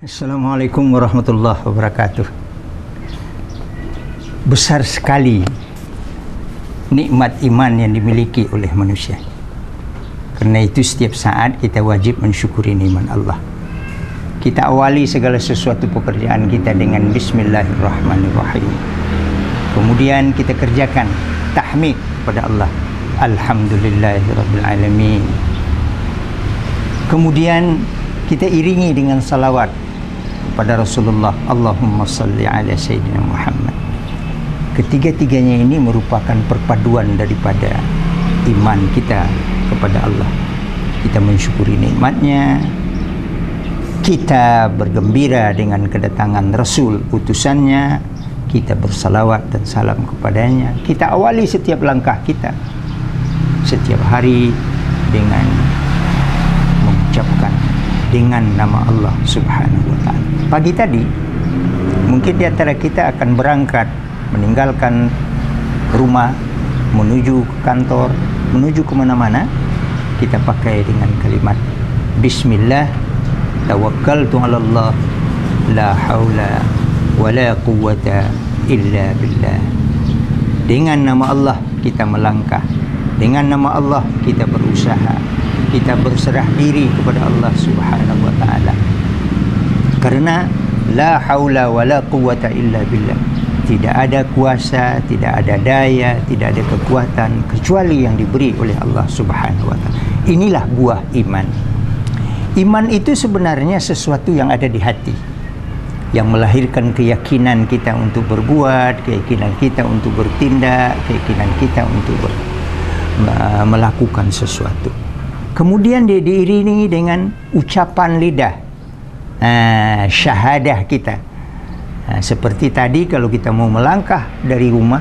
Assalamualaikum warahmatullahi wabarakatuh. Besar sekali nikmat iman yang dimiliki oleh manusia. Karena itu setiap saat kita wajib mensyukuri nikmat Allah. Kita awali segala sesuatu pekerjaan kita dengan Bismillahirrahmanirrahim. Kemudian kita kerjakan tahmid kepada Allah. Alhamdulillahirrabbilalamin. Kemudian kita iringi dengan salawat pada Rasulullah, Allahumma salli ala Sayyidina Muhammad. Ketiga-tiganya ini merupakan perpaduan daripada iman kita kepada Allah. Kita mensyukuri nikmatnya, kita bergembira dengan kedatangan Rasul utusannya, kita bersalawat dan salam kepadanya. Kita awali setiap langkah kita setiap hari dengan mengucapkan dengan nama Allah Subhanahu wa ta'ala. Pagi tadi mungkin di antara kita akan berangkat meninggalkan rumah menuju ke kantor, menuju kemana-mana. Kita pakai dengan kalimat Bismillah tawakkaltu ala Allah la haula wa la quwwata illa billah. Dengan nama Allah kita melangkah, dengan nama Allah kita berusaha, kita berserah diri kepada Allah Subhanahu wa ta'ala. Karena la haula wa la quwwata illa billah. Tidak ada kuasa, tidak ada daya, tidak ada kekuatan kecuali yang diberi oleh Allah Subhanahu wa ta'ala. Inilah buah iman. Iman itu sebenarnya sesuatu yang ada di hati, yang melahirkan keyakinan kita untuk berbuat, keyakinan kita untuk bertindak, keyakinan kita untuk melakukan sesuatu. Kemudian dia diiringi dengan ucapan lidah, syahadah kita. Seperti tadi kalau kita mau melangkah dari rumah,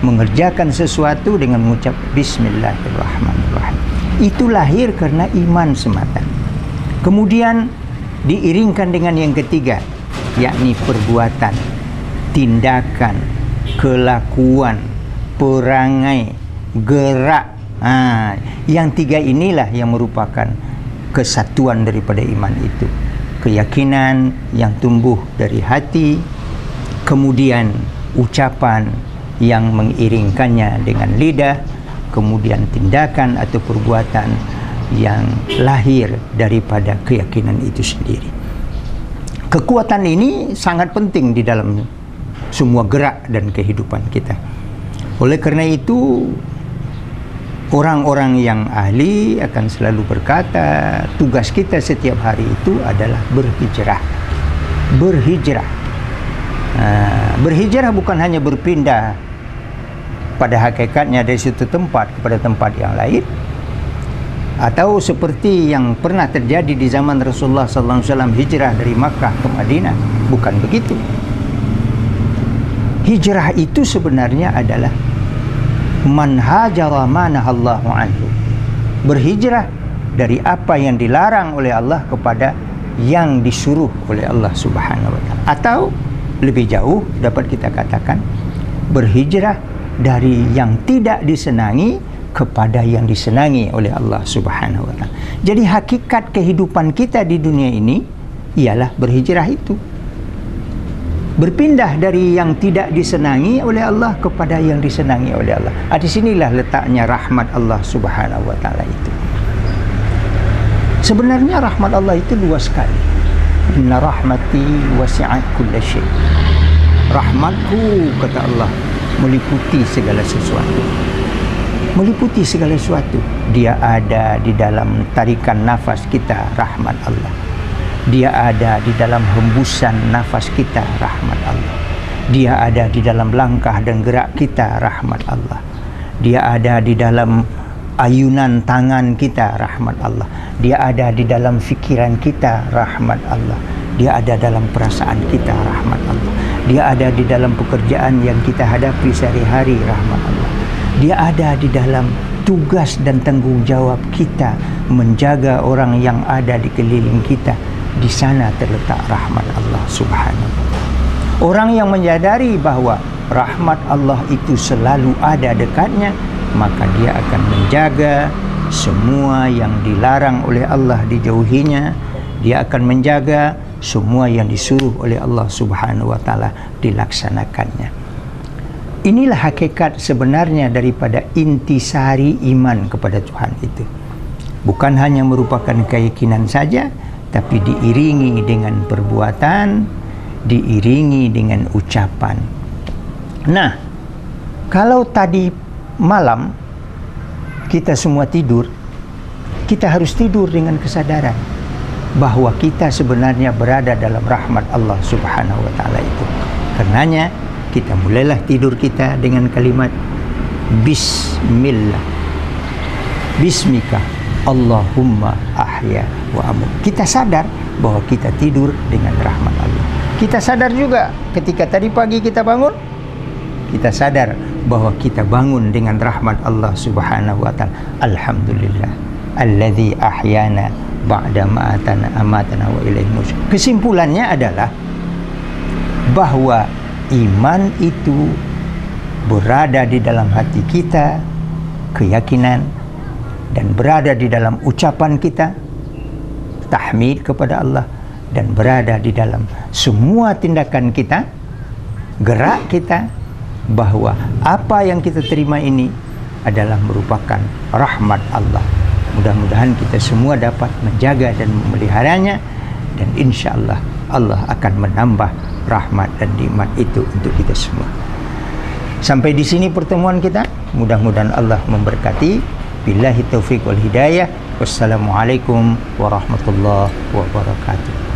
mengerjakan sesuatu dengan mengucap Bismillahirrahmanirrahim. Itu lahir karena iman semata. Kemudian diiringkan dengan yang ketiga, yakni perbuatan, tindakan, kelakuan, perangai, gerak. Yang tiga inilah yang merupakan kesatuan daripada iman itu. Keyakinan yang tumbuh dari hati, kemudian ucapan yang mengiringkannya dengan lidah, kemudian tindakan atau perbuatan yang lahir daripada keyakinan itu sendiri. Kekuatan ini sangat penting di dalam semua gerak dan kehidupan kita. Oleh karena itu, orang-orang yang ahli akan selalu berkata, tugas kita setiap hari itu adalah berhijrah. Berhijrah. Berhijrah bukan hanya berpindah pada hakikatnya dari suatu tempat kepada tempat yang lain, atau seperti yang pernah terjadi di zaman Rasulullah SAW, hijrah dari Makkah ke Madinah. Bukan begitu. Hijrah itu sebenarnya adalah man hajara ma nahallahu anhu. Berhijrah dari apa yang dilarang oleh Allah kepada yang disuruh oleh Allah Subhanahu wa ta'ala. Atau lebih jauh dapat kita katakan berhijrah dari yang tidak disenangi kepada yang disenangi oleh Allah Subhanahu wa ta'ala. Jadi hakikat kehidupan kita di dunia ini ialah berhijrah itu. Berpindah dari yang tidak disenangi oleh Allah kepada yang disenangi oleh Allah. Di sinilah letaknya rahmat Allah Subhanahu wa ta'ala itu. Sebenarnya rahmat Allah itu luas sekali. Inna rahmati wasi'at kulla syai'. Rahmatku, kata Allah, meliputi segala sesuatu. Meliputi segala sesuatu. Dia ada di dalam tarikan nafas kita, rahmat Allah. Dia ada di dalam hembusan nafas kita, rahmat Allah. Dia ada di dalam langkah dan gerak kita, rahmat Allah. Dia ada di dalam ayunan tangan kita, rahmat Allah. Dia ada di dalam fikiran kita, rahmat Allah. Dia ada dalam perasaan kita, rahmat Allah. Dia ada di dalam pekerjaan yang kita hadapi sehari-hari, rahmat Allah. Dia ada di dalam tugas dan tanggung jawab kita menjaga orang yang ada di keliling kita. Di sana terletak rahmat Allah Subhanahu wa ta'ala. Orang yang menyadari bahwa rahmat Allah itu selalu ada dekatnya, maka dia akan menjaga semua yang dilarang oleh Allah dijauhinya. Dia akan menjaga semua yang disuruh oleh Allah Subhanahu wa taala dilaksanakannya. Inilah hakikat sebenarnya daripada intisari iman kepada Tuhan itu. Bukan hanya merupakan keyakinan saja, tapi diiringi dengan perbuatan, diiringi dengan ucapan. Nah, kalau tadi malam kita semua tidur, kita harus tidur dengan kesadaran bahwa kita sebenarnya berada dalam rahmat Allah Subhanahu wa taala itu. Karenanya kita mulailah tidur kita dengan kalimat Bismillah, Bismika Allahumma ahya wa amut. Kita sadar bahwa kita tidur dengan rahmat Allah. Kita sadar juga ketika tadi pagi kita bangun, kita sadar bahwa kita bangun dengan rahmat Allah Subhanahu wa taala. Alhamdulillah alladzi ahyana ba'da ma amatana wa ilaihi nusyur. Kesimpulannya adalah bahwa iman itu berada di dalam hati kita, keyakinan, dan berada di dalam ucapan kita, tahmid kepada Allah, dan berada di dalam semua tindakan kita, gerak kita, bahwa apa yang kita terima ini adalah merupakan rahmat Allah. Mudah-mudahan kita semua dapat menjaga dan memeliharanya, dan insya Allah Allah akan menambah rahmat dan nikmat itu untuk kita semua. Sampai di sini pertemuan kita. Mudah-mudahan Allah memberkati. Billahi taufiq wal hidayah. Wassalamualaikum warahmatullahi wabarakatuh.